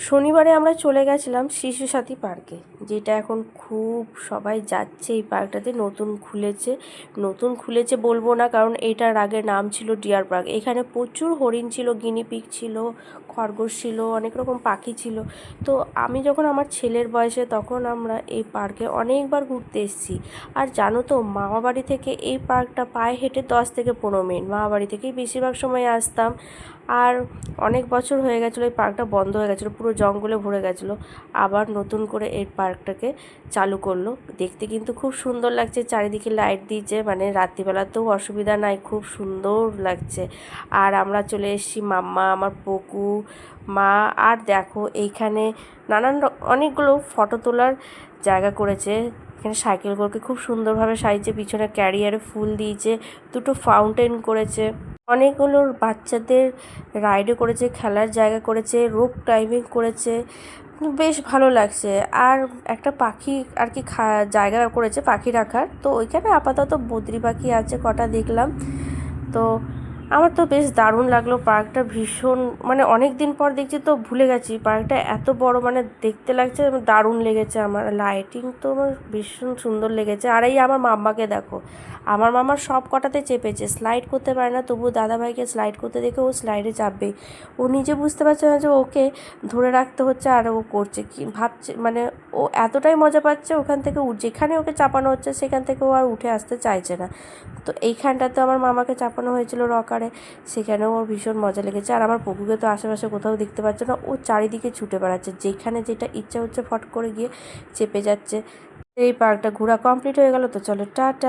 শনিবারে আমরা চলে গেছিলাম শিশু সাথী পার্কে, যেটা এখন খুব সবাই যাচ্ছে। এই পার্কটাতে নতুন খুলেছে বলবো না, কারণ এটার আগে নাম ছিল ডিয়ার পার্ক। এখানে প্রচুর হরিণ ছিল, গিনিপিগ ছিল, খরগোশ ছিল, অনেক রকম পাখি ছিল। তো আমি যখন আমার ছেলের বয়সে, তখন আমরা এই পার্কে অনেকবার ঘুরতে এসেছি। আর জানো তো, মামাবাড়ি থেকে এই পার্কটা পায়ে হেঁটে 10 থেকে 15 মিনিট। মামাবাড়ি থেকেই বেশিরভাগ সময় আসতাম। আর অনেক বছর হয়ে গেছিলো এই পার্কটা বন্ধ হয়ে গেছিলো, পুরো জঙ্গলে ভরে গেছিলো। আবার নতুন করে এই পার্কটাকে চালু করলো। দেখতে কিন্তু খুব সুন্দর লাগছে, চারিদিকে লাইট দিয়েছে, মানে রাত্রিবেলাতেও অসুবিধা নাই, খুব সুন্দর লাগছে। আর আমরা চলে এসেছি, মাম্মা, আমার পকু, মা। আর দেখো এইখানে অনেকগুলো ফটো তোলার জায়গা করেছে। এখানে সাইকেলগুলোকে খুব সুন্দরভাবে সাজিয়েছে, পিছনে ক্যারিয়ারে ফুল দিয়েছে, দুটো ফাউন্টেন করেছে, অনেকগুলো বাচ্চাদের রাইডও করেছে, খেলার জায়গা করেছে, রোপ ক্লাইম্বিং করেছে। বেশ ভালো লাগছে। আর একটা পাখি আর কি জায়গা করেছে পাখি রাখার, তো ওইখানে আপাতত বদ্রি পাখি আছে কটা দেখলাম। তো আমার তো বেশ দারুণ লাগলো পার্কটা, ভীষণ, মানে অনেক দিন পর দেখছি, তো ভুলে গেছি পার্কটা এত বড়, মানে দেখতে লাগছে দারুণ লেগেছে। আমার লাইটিং তো আমার ভীষণ সুন্দর লেগেছে। আর এই আমার মাম্মাকে দেখো, আমার মামা সব কটাতে চেপেছে, স্লাইড করতে পারে না, তবু দাদাভাইকে স্লাইড করতে দেখে ও স্লাইডে চাপবেই। ও নিজে বুঝতে পারছে না যে ওকে ধরে রাখতে হচ্ছে, আর ও করছে কি ভাবছে, মানে ও এতটাই মজা পাচ্ছে ওখান থেকে, যেখানে ওকে চাপানো হচ্ছে সেখান থেকে ও আর উঠে আসতে চাইছে না। তো এইখানটাতে আমার মামাকে চাপানো হয়েছিল রকারে, সেখানেও ওর ভীষণ মজা লেগেছে। আর আমার পপুকে তো আশেপাশে কোথাও দেখতে পাচ্ছে না, ও চারিদিকে ছুটে বেড়াচ্ছে, যেখানে যেটা ইচ্ছা হচ্ছে ফট করে গিয়ে চেপে যাচ্ছে। এই পার্কটা ঘোরা কমপ্লিট হয়ে গেল, তো চলো টাটা।